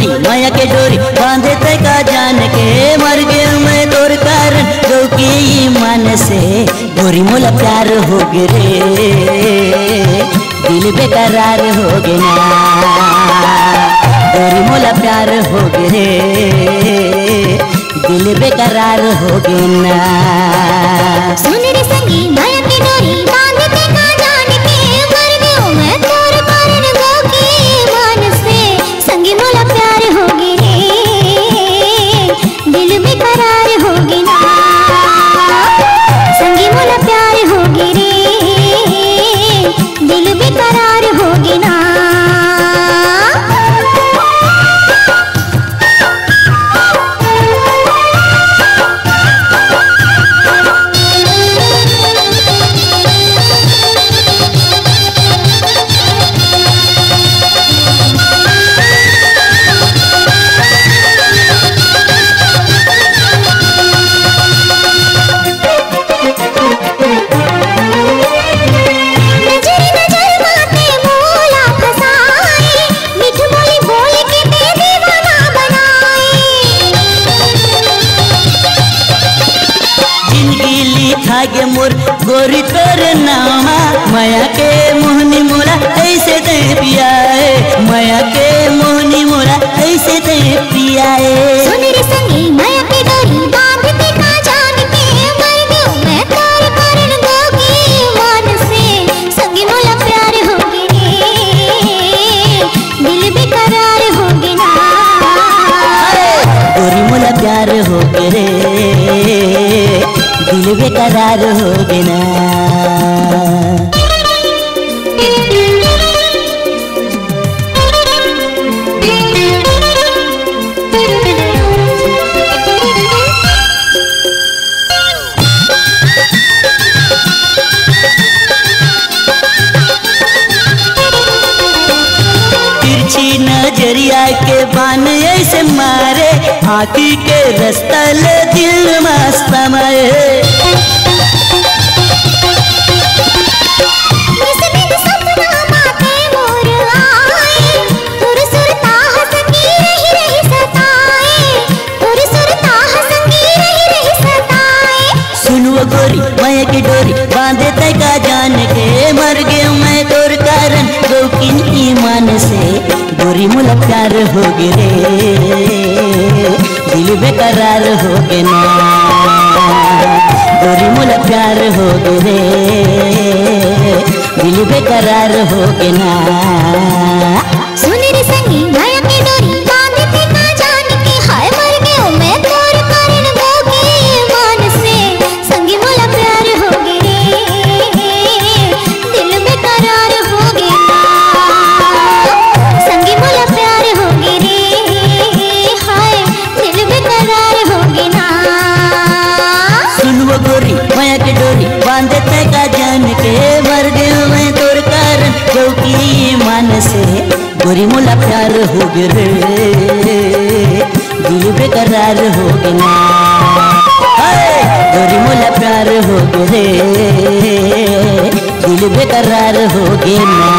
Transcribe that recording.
गोरी माया के डोरी बांधे ते का जान के मर गए मैं तोर कारण जो की ईमान से गोरी मोला प्यार हो गे रे दिल बेकरार हो गे ना गोरी मोला प्यार हो गे रे दिल बेकरार हो गे ना। सुन रे संगी माया की डोरी बांधे ते का जान के मर गयो मैं तोर कारण गो की मान से संगी मोला प्यार हो गे रे दिल बेकरार हो गे ना संगी मोला प्यार हो गे रे दिल बेकरार हो गे ना। आगे मोर गोरी तोर नामा माया के मोहनी मोरा ऐसे दे पियाए माया के मोहनी मोरा ऐसे दे पियाए। सुन रे संगी माया के डोरी बांधते का जान के मर गयो मैं तोर कारण गो की मान से संगी मोला प्यार हो गे रे दिल बेकरार हो गे ना गोरी मोला प्यार हो गे रे दिल बेकरार हो गे ना। तिरछी नजरिया के बान ऐसे मारे आँखी के रास्ता ले दिल मस्त मारे गोरी माया की डोरी बांधे ते का जान के मर गए मैं तोर कारण गोकिन ईमान से गोरी मोला प्यार हो गे रे दिल बेकरार हो गे ना गोरी मोला प्यार हो गे रे दिल बेकरार हो गे ना। सुन रे संगी माया की डोरी बांधे ते का जान के हाय मर गयो मैं तोर कारण गो की मान से संगी मोला प्यार हो गे रे दिल बेकरार हो गे ना संगी मोला प्यार हो गे रे हाय दिल बेकरार हो गे ना। सुनवो गोरी माया की डोरी बांधे ते का जान के मर गयो मैं तोर कारण जो की ईमान से गोरी मोला प्यार हो गे रे दिल बेकरार हो गे ना गोरी मोला प्यार हो गे रे दिल बेकरार हो गे ना।